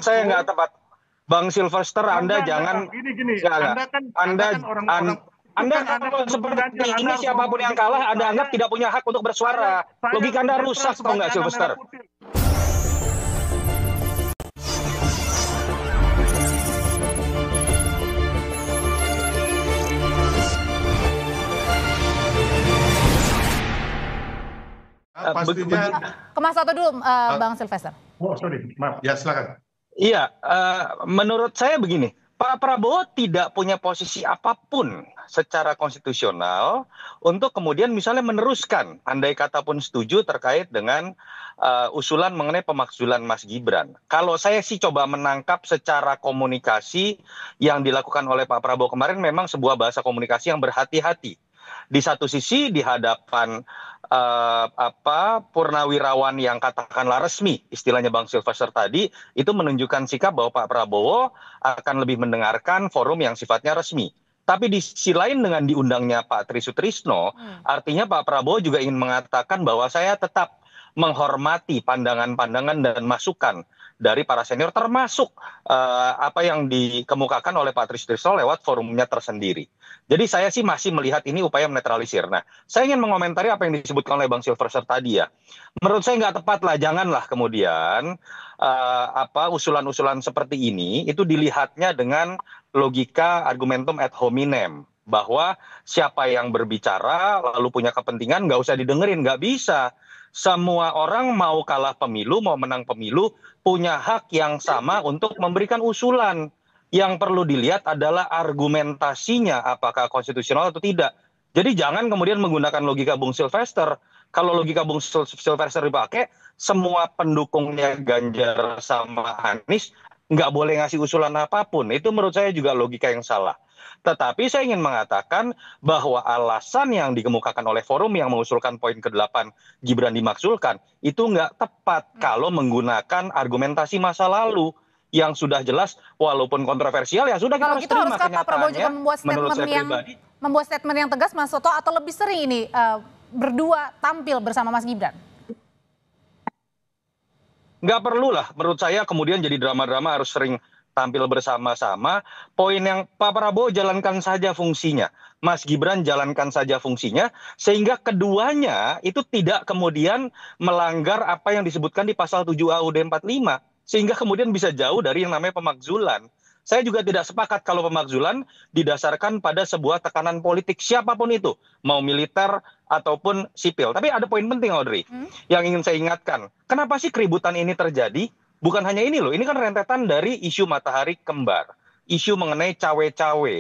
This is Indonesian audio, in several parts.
saya nggak tepat. Bang Silvester, Anda jangan gini. nggak. Anda kan orang-orang Anda kalau seperti ini siapapun yang kalah Anda anggap tidak punya hak untuk bersuara. Logika Anda rusak, tau nggak, Silvester? Pastinya ke Mas Toto dulu, Bang Silvester. Oh, sorry, maaf. ya silakan. Iya, menurut saya begini, Pak Prabowo tidak punya posisi apapun secara konstitusional untuk kemudian misalnya meneruskan, andai kata pun setuju terkait dengan usulan mengenai pemakzulan Mas Gibran. Kalau saya sih coba menangkap secara komunikasi yang dilakukan oleh Pak Prabowo kemarin memang sebuah bahasa komunikasi yang berhati-hati. Di satu sisi di hadapan purnawirawan yang katakanlah resmi, istilahnya Bang Silvester tadi, itu menunjukkan sikap bahwa Pak Prabowo akan lebih mendengarkan forum yang sifatnya resmi. Tapi di sisi lain dengan diundangnya Pak Tri Sutrisno, artinya Pak Prabowo juga ingin mengatakan bahwa saya tetap menghormati pandangan-pandangan dan masukan dari para senior, termasuk apa yang dikemukakan oleh Pak Tri Sutrisno lewat forumnya tersendiri. Jadi saya sih masih melihat ini upaya menetralisir. Nah, saya ingin mengomentari apa yang disebutkan oleh Bang Silvester tadi ya. Menurut saya nggak tepat lah, janganlah kemudian usulan-usulan seperti ini itu dilihatnya dengan logika argumentum ad hominem. Bahwa siapa yang berbicara lalu punya kepentingan nggak usah didengerin, nggak bisa. Semua orang mau kalah pemilu, mau menang pemilu, punya hak yang sama untuk memberikan usulan. Yang perlu dilihat adalah argumentasinya, apakah konstitusional atau tidak. Jadi jangan kemudian menggunakan logika Bung Silvester. Kalau logika Bung Silvester dipakai, semua pendukungnya Ganjar sama Anies nggak boleh ngasih usulan apapun. Itu menurut saya juga logika yang salah. Tetapi saya ingin mengatakan bahwa alasan yang dikemukakan oleh forum yang mengusulkan poin ke-8 Gibran dimakzulkan itu nggak tepat kalau menggunakan argumentasi masa lalu yang sudah jelas walaupun kontroversial ya sudah kita Kalau harus gitu terima haruskah Pak Prabowo juga kenyataannya. membuat statement yang tegas, Mas Toto, atau lebih sering ini berdua tampil bersama Mas Gibran? Nggak perlu lah, menurut saya kemudian jadi drama-drama harus sering tampil bersama-sama. Poin yang Pak Prabowo jalankan saja fungsinya, Mas Gibran jalankan saja fungsinya, sehingga keduanya itu tidak kemudian melanggar apa yang disebutkan di pasal 7 AUD 45, sehingga kemudian bisa jauh dari yang namanya pemakzulan. Saya juga tidak sepakat kalau pemakzulan didasarkan pada sebuah tekanan politik siapapun itu, mau militer ataupun sipil. Tapi ada poin penting, Audrey, yang ingin saya ingatkan. Kenapa sih keributan ini terjadi? Bukan hanya ini loh, ini kan rentetan dari isu matahari kembar, isu mengenai cawe-cawe,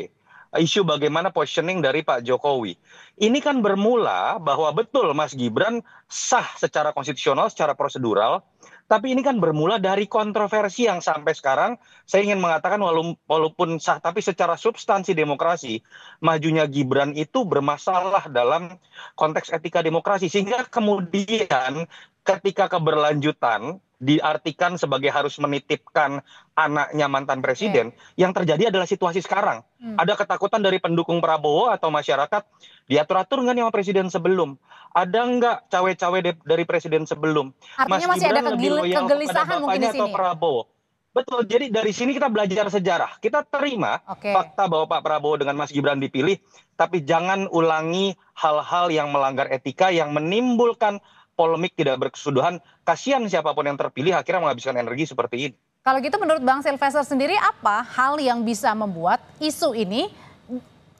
isu bagaimana positioning dari Pak Jokowi. Ini kan bermula bahwa betul Mas Gibran sah secara konstitusional, secara prosedural, tapi ini kan bermula dari kontroversi yang sampai sekarang saya ingin mengatakan walaupun sah, tapi secara substansi demokrasi, majunya Gibran itu bermasalah dalam konteks etika demokrasi. Sehingga kemudian ketika keberlanjutan diartikan sebagai harus menitipkan anaknya mantan presiden, yang terjadi adalah situasi sekarang. Ada ketakutan dari pendukung Prabowo atau masyarakat, diatur-atur nggak nih sama presiden sebelum? Ada nggak cawe-cawe dari presiden sebelum? Artinya masih ada kegelisahan mungkin di sini. Prabowo. Betul, jadi dari sini kita belajar sejarah. Kita terima fakta bahwa Pak Prabowo dengan Mas Gibran dipilih, tapi jangan ulangi hal-hal yang melanggar etika, yang menimbulkan polemik tidak berkesudahan. Kasihan siapapun yang terpilih akhirnya menghabiskan energi seperti ini. Kalau gitu menurut Bang Silvester sendiri, apa hal yang bisa membuat isu ini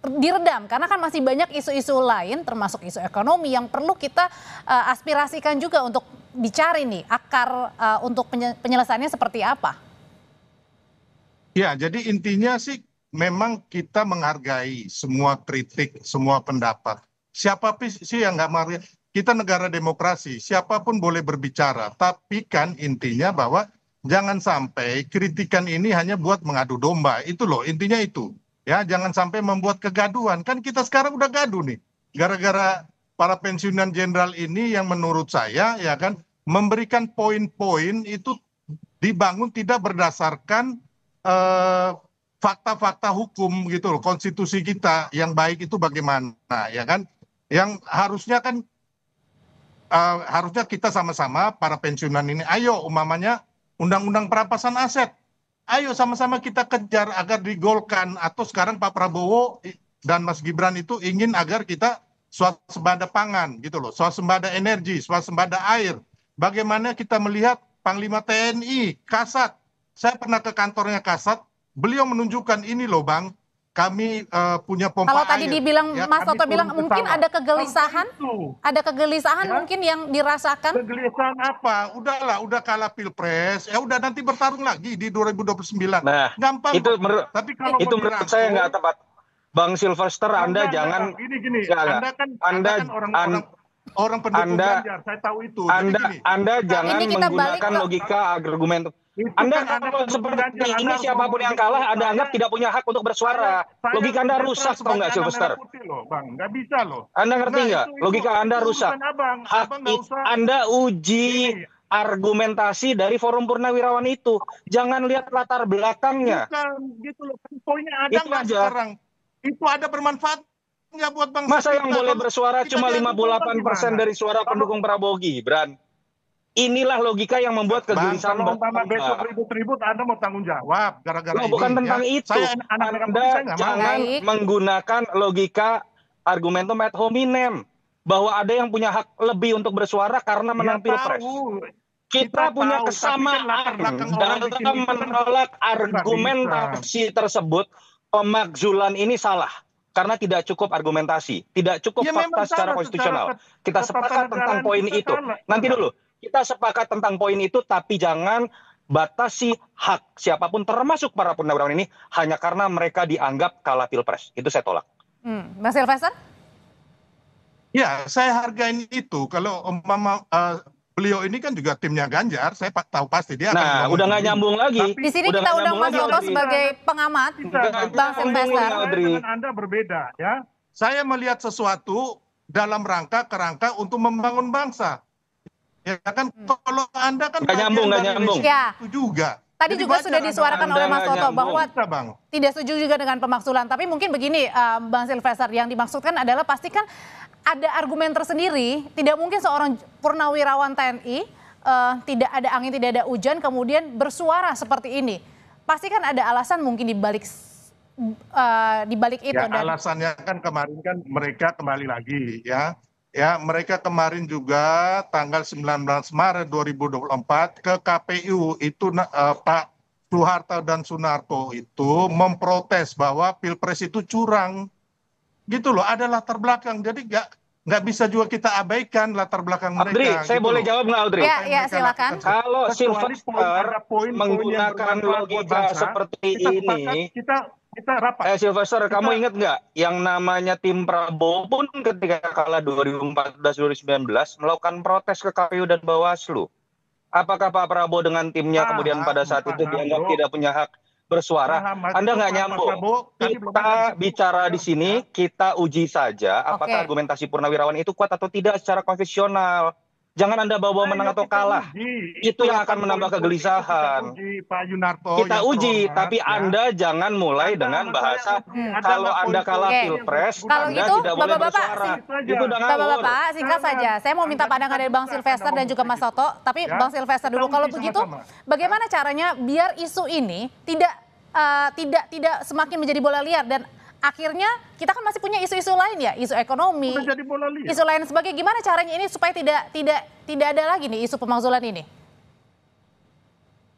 diredam? Karena kan masih banyak isu-isu lain termasuk isu ekonomi yang perlu kita aspirasikan juga untuk dicari nih akar untuk penyelesaiannya seperti apa? Ya, jadi intinya sih memang kita menghargai semua kritik, semua pendapat. Siapa sih yang nggak menghargai? Kita negara demokrasi, siapapun boleh berbicara. Tapi kan intinya bahwa jangan sampai kritikan ini hanya buat mengadu domba. Itu loh, intinya itu. Ya, jangan sampai membuat kegaduhan. Kan kita sekarang udah gaduh nih. Gara-gara para pensiunan jenderal ini yang menurut saya ya kan memberikan poin-poin itu dibangun tidak berdasarkan fakta-fakta hukum gitu loh. Konstitusi kita yang baik itu bagaimana ya kan? Yang harusnya kan harusnya kita sama-sama para pensiunan ini, ayo umpamanya undang-undang perampasan aset ayo sama-sama kita kejar agar digolkan, atau sekarang Pak Prabowo dan Mas Gibran itu ingin agar kita swasembada pangan gitu loh, swasembada energi, swasembada air. Bagaimana kita melihat Panglima TNI Kasat, saya pernah ke kantornya Kasat, beliau menunjukkan ini loh Bang, kami punya pompa Kalau air. tadi dibilang, ya, Mas Toto kami bilang turun ke mungkin sawah. ada kegelisahan, ada kegelisahan Ya. mungkin yang dirasakan. Kegelisahan apa? Udahlah, udah kalah pilpres, ya udah nanti bertarung lagi di 2029. Nah, Gampang itu kok. menurut Tapi kalau itu mau menurut saya nggak dirangkul, tepat. Bang Silvester, Anda enggak, jangan Bang. Gini. enggak. Anda kan orang pendukung Anda- Ganjar, saya tahu itu. Jadi Anda gini, Anda jangan Ini kita balik menggunakan ke- logika argumen. itu Anda kan kalau pendukung seperti Ganjar, Anda ini harus siapapun ngomong yang gitu. kalah Anda Saya- anggap tidak punya hak untuk bersuara. saya Logika Anda netral rusak, tau sebagai nggak anak Silvester? merah putih loh, Bang. Nggak bisa loh. Anda ngerti Nah, nggak? itu- Logika Anda itu rusak. urusan Abang. Hak Abang nggak usah. Anda uji Ini. argumentasi dari Forum Purnawirawan itu. Jangan lihat latar belakangnya. Bukan gitu loh. Poinnya ada Itu nggak aja. sekarang? Itu ada bermanfaat nggak buat bangsa Masa yang kita? boleh Kalau bersuara kita cuma diadu domba 58% gimana? dari suara pendukung Prabowo Gibran? Inilah logika yang membuat Bang, kegelisahan kalau umpama bertambah. besok ribut-ribut, Anda mau tanggung jawab gara-gara Loh, ini. bukan tentang ya. itu. Saya anak merah putih, Anda saya nggak mau. jangan Baik. menggunakan logika argumentum ad hominem bahwa ada yang punya hak lebih untuk bersuara karena menang Ya, pilpres. tahu. Kita punya tahu, tapi kan kesamaan latar belakang orang bikin dalam itu kan menolak argumentasi tersebut. Pemakzulan ini salah karena tidak cukup argumentasi, tidak cukup Ya, fakta memang secara salah konstitusional. secara Kita sepakat tentang ketatanegaraan poin kita itu. salah. Nanti dulu, kita sepakat tentang poin itu, tapi jangan batasi hak siapapun termasuk para purnawirawan ini hanya karena mereka dianggap kalah pilpres. Itu saya tolak. Mas Silvester? Ya, saya hargain itu. Kalau umpama beliau ini kan juga timnya Ganjar, saya tahu pasti dia akan Nah, ngomong udah nggak begini. nyambung lagi. Tapi Di sini Udah kita nggak undang nyambung Mas lagi, Toto Audrey. sebagai pengamat, Kita- Bang nyambung Silvester. ini, Audrey. dengan Anda berbeda ya. Saya melihat sesuatu dalam kerangka untuk membangun bangsa. Ya kan, kalau Anda kan Nggak nyambung, nggak nyambung. Ya. itu juga. Tadi Jadi juga wajar sudah disuarakan Anda oleh Mas nggak Toto nyambung. bahwa Bisa, Bang. tidak setuju juga dengan pemakzulan. Tapi mungkin begini, Bang Silvester, yang dimaksudkan adalah pastikan ada argumen tersendiri. Tidak mungkin seorang purnawirawan TNI tidak ada angin, tidak ada hujan, kemudian bersuara seperti ini. Pasti kan ada alasan mungkin di balik itu. Ya, alasannya kan kemarin kan mereka kembali lagi ya. Ya, mereka kemarin juga tanggal 19 Maret 2024 ke KPU itu Pak Soeharto dan Sunarko itu memprotes bahwa Pilpres itu curang. Gitu loh, ada latar belakang. Jadi nggak bisa juga kita abaikan latar belakang mereka. Audrey, saya gitu boleh loh. jawab nggak, Audrey? Ya, Apa yang mereka silakan. lakukan. Kalau Kecuali Silvester ada poin-poin yang menggunakan bermanfaat buat logika bangsa, seperti kita ini, sepakat, kita rapat. Silvester, kamu ingat nggak yang namanya tim Prabowo pun ketika kalah 2014-2019 melakukan protes ke KPU dan Bawaslu. Apakah Pak Prabowo dengan timnya kemudian pada saat itu dianggap tidak punya hak bersuara? Anda nggak nyambung. Kita bicara di sini, kita uji saja apakah Oke. argumentasi purnawirawan itu kuat atau tidak secara konstitusional. Jangan Anda bawa menang atau kalah. Itu yang akan menambah kegelisahan. Pak Yunarto. Kita yang uji, terhormat, tapi ya. Anda jangan mulai dengan bahasa kalau Anda kalah Oke. pilpres, Kalau Anda gitu, tidak boleh Bapak-bapak, bersuara. sing- Itu udah ngawur. Bapak-bapak, singkat saja. Saya mau minta pandangan dari Bang Silvester dan juga Mas Toto. Tapi Ya, Bang Silvester dulu. kita Kalau uji begitu, sama-sama. bagaimana caranya biar isu ini tidak semakin menjadi bola liar dan akhirnya kita kan masih punya isu-isu lain ya, isu ekonomi, Udah jadi bola liar. isu lain sebagainya. Gimana caranya ini supaya tidak ada lagi nih isu pemakzulan ini?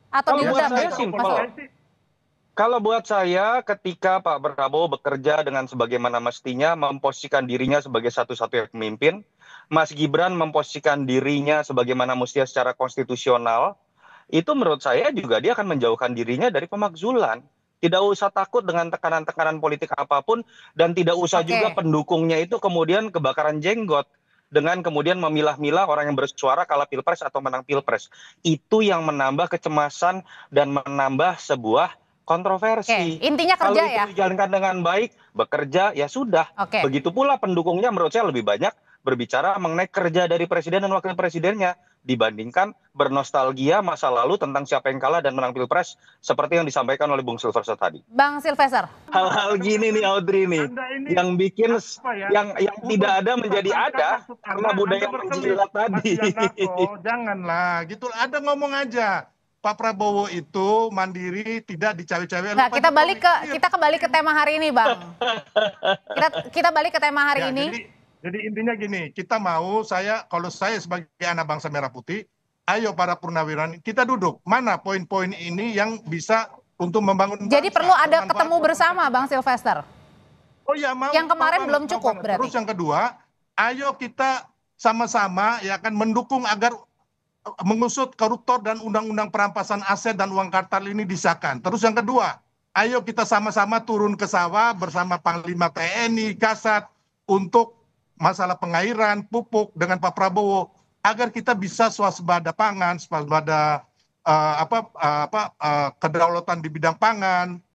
Atau Kalau buat diredam saya gitu, simpel. Mas Toto? Kalau buat saya, ketika Pak Prabowo bekerja dengan sebagaimana mestinya, memposisikan dirinya sebagai satu-satunya pemimpin, Mas Gibran memposisikan dirinya sebagaimana mestinya secara konstitusional, itu menurut saya juga dia akan menjauhkan dirinya dari pemakzulan. Tidak usah takut dengan tekanan-tekanan politik apapun, dan tidak usah Oke. juga pendukungnya itu kemudian kebakaran jenggot dengan kemudian memilah-milah orang yang bersuara kalah pilpres atau menang pilpres. Itu yang menambah kecemasan dan menambah sebuah kontroversi. Oke, intinya Kalau kerja itu ya. dijalankan dengan baik, bekerja, ya sudah. Oke. Begitu pula pendukungnya menurut saya lebih banyak berbicara mengenai kerja dari presiden dan wakil presidennya dibandingkan bernostalgia masa lalu tentang siapa yang kalah dan menang pilpres seperti yang disampaikan oleh Bung Silvester tadi. Bang Silvester. Hal-hal gini nih Audrey nih, Anda ini yang bikin apa ya? yang tidak ada menjadi ada Maksud karena Anda budaya berkelit, menjilat tadi. Mas Yanarto, janganlah gitu. Ada ngomong aja. Pak Prabowo itu mandiri, tidak dicawe-cawe. Nah, kita kembali ke tema hari ini, Bang. Kita balik ke tema hari ini. Jadi intinya gini, kalau saya sebagai anak bangsa Merah Putih, ayo para purnawirawan kita duduk. Mana poin-poin ini yang bisa untuk membangun Jadi bangsa, perlu ada ketemu bersama, Bang Sylvester. Oh iya, mau. Yang kemarin belum cukup berarti. Terus yang kedua, ayo kita sama-sama ya kan mendukung agar mengusut koruptor dan undang-undang perampasan aset dan uang kartal ini disahkan. Terus yang kedua, ayo kita sama-sama turun ke sawah bersama Panglima TNI, Kasat untuk masalah pengairan, pupuk dengan Pak Prabowo agar kita bisa swasembada pangan, swasembada kedaulatan di bidang pangan,